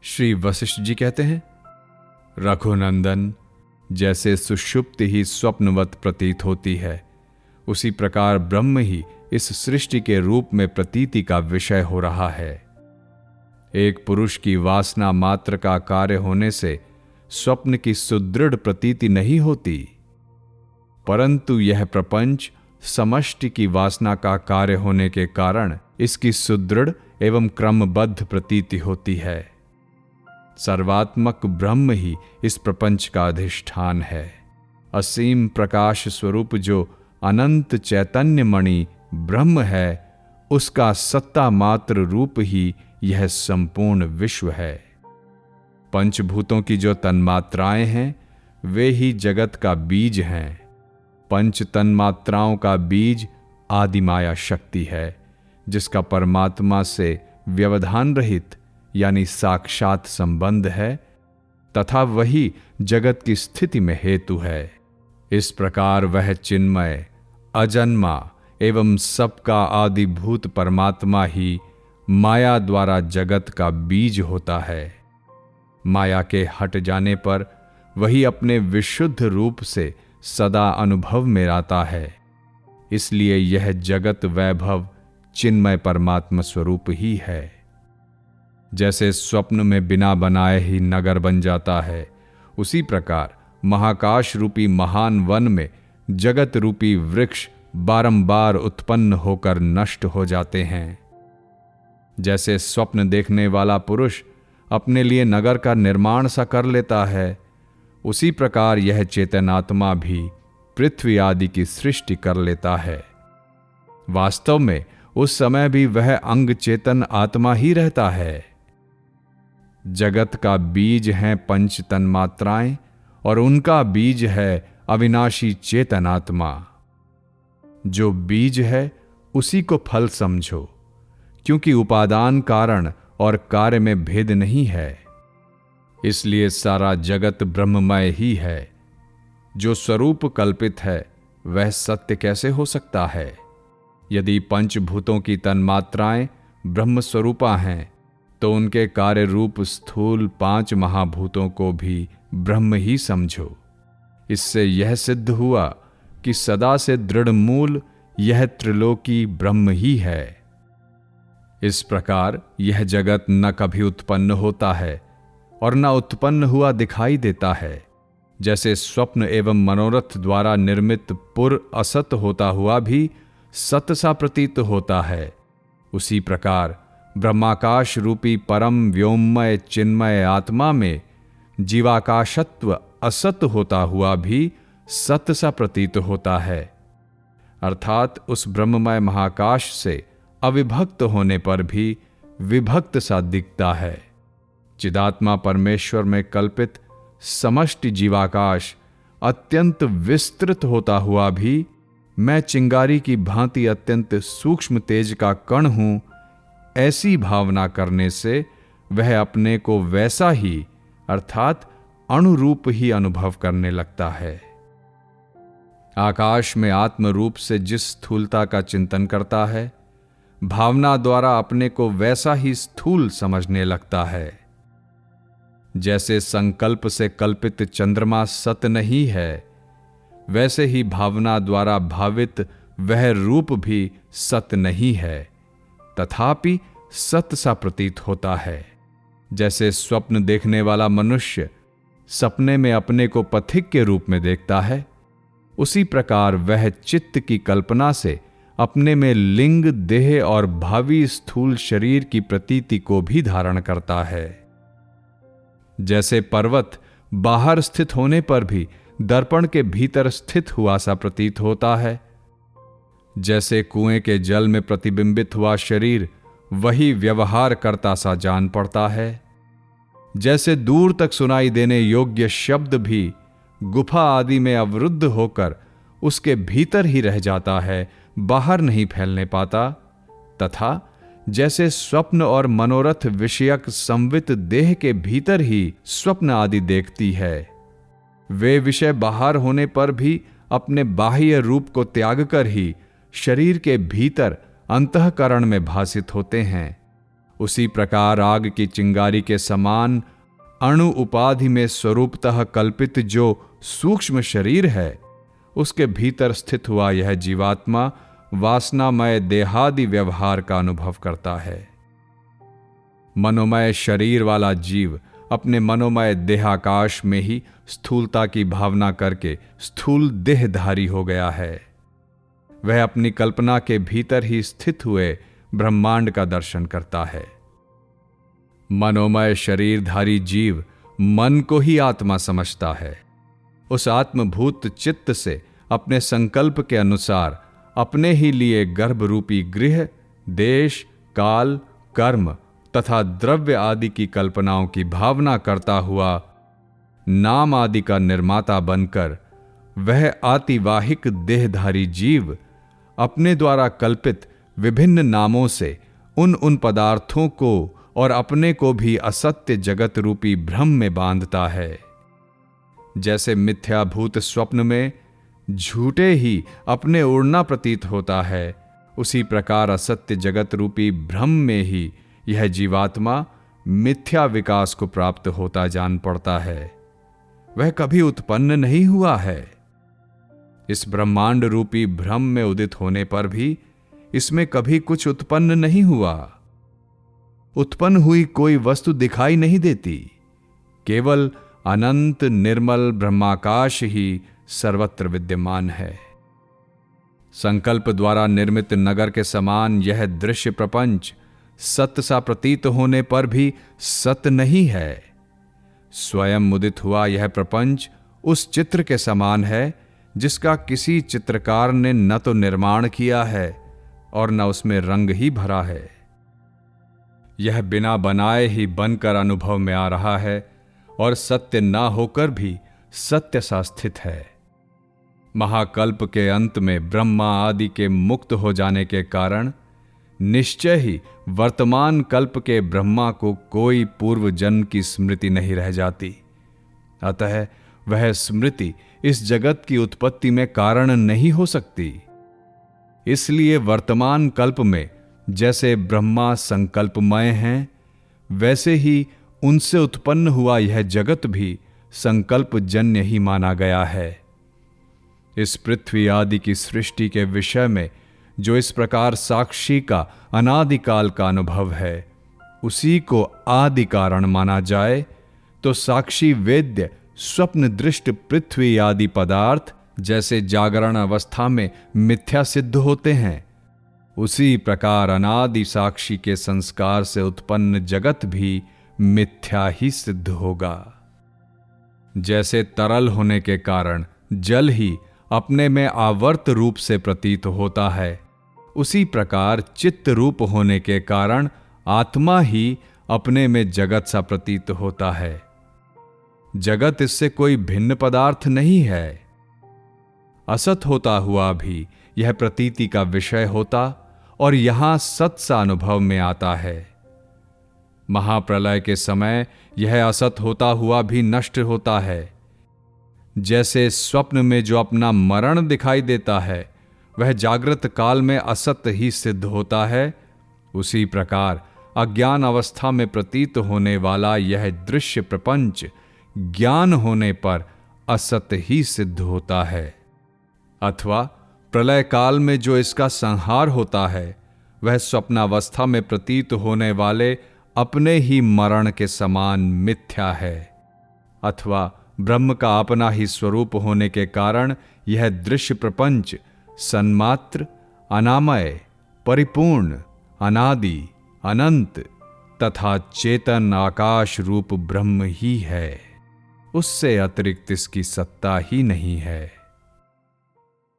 श्री वशिष्ठ जी कहते हैं, रघुनंदन, जैसे सुषुप्ति ही स्वप्नवत प्रतीत होती है, उसी प्रकार ब्रह्म ही इस सृष्टि के रूप में प्रतीति का विषय हो रहा है। एक पुरुष की वासना मात्र का कार्य होने से स्वप्न की सुदृढ़ प्रतीति नहीं होती, परंतु यह प्रपंच समष्टि की वासना का कार्य होने के कारण इसकी सुदृढ़ एवं क्रमबद्ध प्रतीति होती है। सर्वात्मक ब्रह्म ही इस प्रपंच का अधिष्ठान है। असीम प्रकाश स्वरूप जो अनंत चैतन्य मणि ब्रह्म है, उसका सत्ता मात्र रूप ही यह संपूर्ण विश्व है। पंचभूतों की जो तन्मात्राएं हैं, वे ही जगत का बीज हैं। पंच तन्मात्राओं का बीज आदि माया शक्ति है, जिसका परमात्मा से व्यवधान रहित यानी साक्षात संबंध है, तथा वही जगत की स्थिति में हेतु है। इस प्रकार वह चिन्मय, अजन्मा एवं सबका आदिभूत परमात्मा ही माया द्वारा जगत का बीज होता है। माया के हट जाने पर वही अपने विशुद्ध रूप से सदा अनुभव में आता है। इसलिए यह जगत वैभव चिन्मय परमात्मा स्वरूप ही है। जैसे स्वप्न में बिना बनाए ही नगर बन जाता है, उसी प्रकार महाकाश रूपी महान वन में जगत रूपी वृक्ष बारंबार उत्पन्न होकर नष्ट हो जाते हैं। जैसे स्वप्न देखने वाला पुरुष अपने लिए नगर का निर्माण सा कर लेता है, उसी प्रकार यह चेतनात्मा भी पृथ्वी आदि की सृष्टि कर लेता है। वास्तव में उस समय भी वह अंग चेतन आत्मा ही रहता है। जगत का बीज हैं पंच तन्मात्राएं और उनका बीज है अविनाशी चेतन आत्मा। जो बीज है उसी को फल समझो, क्योंकि उपादान कारण और कार्य में भेद नहीं है। इसलिए सारा जगत ब्रह्ममय ही है। जो स्वरूप कल्पित है वह सत्य कैसे हो सकता है? यदि पंचभूतों की तन्मात्राएं ब्रह्म स्वरूपा हैं, तो उनके कार्य रूप स्थूल 5 महाभूतों को भी ब्रह्म ही समझो। इससे यह सिद्ध हुआ कि सदा से दृढ़ मूल यह त्रिलोकी ब्रह्म ही है। इस प्रकार यह जगत न कभी उत्पन्न होता है और न उत्पन्न हुआ दिखाई देता है। जैसे स्वप्न एवं मनोरथ द्वारा निर्मित पुर असत होता हुआ भी सत सा प्रतीत होता है, उसी प्रकार ब्रह्माकाश रूपी परम व्योममय चिन्मय आत्मा में जीवाकाशत्व असत होता हुआ भी सत सा प्रतीत होता है। अर्थात उस ब्रह्ममय महाकाश से अविभक्त होने पर भी विभक्त सा दिखता है। चिदात्मा परमेश्वर में कल्पित समष्टि जीवाकाश अत्यंत विस्तृत होता हुआ भी मैं चिंगारी की भांति अत्यंत सूक्ष्म तेज का कण हूं, ऐसी भावना करने से वह अपने को वैसा ही अर्थात अणुरूप ही अनुभव करने लगता है। आकाश में आत्म रूप से जिस स्थूलता का चिंतन करता है, भावना द्वारा अपने को वैसा ही स्थूल समझने लगता है। जैसे संकल्प से कल्पित चंद्रमा सत नहीं है, वैसे ही भावना द्वारा भावित वह रूप भी सत नहीं है, तथापि सत सा प्रतीत होता है। जैसे स्वप्न देखने वाला मनुष्य सपने में अपने को पथिक के रूप में देखता है, उसी प्रकार वह चित्त की कल्पना से अपने में लिंग, देह और भावी स्थूल शरीर की प्रतीति को भी धारण करता है। जैसे पर्वत बाहर स्थित होने पर भी दर्पण के भीतर स्थित हुआ सा प्रतीत होता है, जैसे कुएं के जल में प्रतिबिंबित हुआ शरीर वही व्यवहार करता सा जान पड़ता है, जैसे दूर तक सुनाई देने योग्य शब्द भी गुफा आदि में अवरुद्ध होकर उसके भीतर ही रह जाता है, बाहर नहीं फैलने पाता, तथा जैसे स्वप्न और मनोरथ विषयक संवित देह के भीतर ही स्वप्न आदि देखती है, वे विषय बाहर होने पर भी अपने बाह्य रूप को त्याग कर ही शरीर के भीतर अंतःकरण में भासित होते हैं उसी प्रकार आग की चिंगारी के समान अणु उपाधि में स्वरूपतः कल्पित जो सूक्ष्म शरीर है, उसके भीतर स्थित हुआ यह जीवात्मा वासनामय देहादि व्यवहार का अनुभव करता है। मनोमय शरीर वाला जीव अपने मनोमय देहाकाश में ही स्थूलता की भावना करके स्थूल देहधारी हो गया है। वह अपनी कल्पना के भीतर ही स्थित हुए ब्रह्मांड का दर्शन करता है। मनोमय शरीरधारी जीव मन को ही आत्मा समझता है। उस आत्मभूत चित्त से अपने संकल्प के अनुसार अपने ही लिए गर्भ रूपी गृह, देश, काल, कर्म तथा द्रव्य आदि की कल्पनाओं की भावना करता हुआ नाम आदि का निर्माता बनकर वह आतिवाहिक देहधारी जीव अपने द्वारा कल्पित विभिन्न नामों से उन पदार्थों को और अपने को भी असत्य जगत रूपी भ्रम में बांधता है। जैसे मिथ्याभूत स्वप्न में झूठे ही अपने उड़ना प्रतीत होता है, उसी प्रकार असत्य जगत रूपी भ्रम में ही यह जीवात्मा मिथ्या विकास को प्राप्त होता जान पड़ता है। वह कभी उत्पन्न नहीं हुआ है। इस ब्रह्मांड रूपी भ्रम में उदित होने पर भी इसमें कभी कुछ उत्पन्न नहीं हुआ। उत्पन्न हुई कोई वस्तु दिखाई नहीं देती। केवल अनंत निर्मल ब्रह्माकाश ही सर्वत्र विद्यमान है। संकल्प द्वारा निर्मित नगर के समान यह दृश्य प्रपंच सत्य सा प्रतीत होने पर भी सत्य नहीं है। स्वयं उदित हुआ यह प्रपंच उस चित्र के समान है जिसका किसी चित्रकार ने न तो निर्माण किया है और न उसमें रंग ही भरा है। यह बिना बनाए ही बनकर अनुभव में आ रहा है और सत्य ना होकर भी सत्य सा स्थित है। महाकल्प के अंत में ब्रह्मा आदि के मुक्त हो जाने के कारण निश्चय ही वर्तमान कल्प के ब्रह्मा को कोई पूर्व जन्म की स्मृति नहीं रह जाती। अतः वह स्मृति इस जगत की उत्पत्ति में कारण नहीं हो सकती। इसलिए वर्तमान कल्प में जैसे ब्रह्मा संकल्पमय हैं, वैसे ही उनसे उत्पन्न हुआ यह जगत भी संकल्प जन्य ही माना गया है। इस पृथ्वी आदि की सृष्टि के विषय में जो इस प्रकार साक्षी का अनादिकाल का अनुभव है, उसी को आदि कारण माना जाए तो साक्षी वेद्य स्वप्न दृष्ट पृथ्वी आदि पदार्थ जैसे जागरण अवस्था में मिथ्या सिद्ध होते हैं, उसी प्रकार अनादि साक्षी के संस्कार से उत्पन्न जगत भी मिथ्या ही सिद्ध होगा। जैसे तरल होने के कारण जल ही अपने में आवर्त रूप से प्रतीत होता है, उसी प्रकार चित्त रूप होने के कारण आत्मा ही अपने में जगत सा प्रतीत होता है। जगत इससे कोई भिन्न पदार्थ नहीं है। असत होता हुआ भी यह प्रतीति का विषय होता और यहां सत सा अनुभव में आता है। महाप्रलय के समय यह असत होता हुआ भी नष्ट होता है। जैसे स्वप्न में जो अपना मरण दिखाई देता है, वह जागृत काल में असत ही सिद्ध होता है, उसी प्रकार अज्ञान अवस्था में प्रतीत होने वाला यह दृश्य प्रपंच ज्ञान होने पर असत ही सिद्ध होता है। अथवा प्रलय काल में जो इसका संहार होता है, वह स्वप्नावस्था में प्रतीत होने वाले अपने ही मरण के समान मिथ्या है। अथवा ब्रह्म का अपना ही स्वरूप होने के कारण यह दृश्य प्रपंच सन्मात्र, अनामय, परिपूर्ण, अनादि, अनंत तथा चेतन आकाश रूप ब्रह्म ही है। उससे अतिरिक्त इसकी सत्ता ही नहीं है।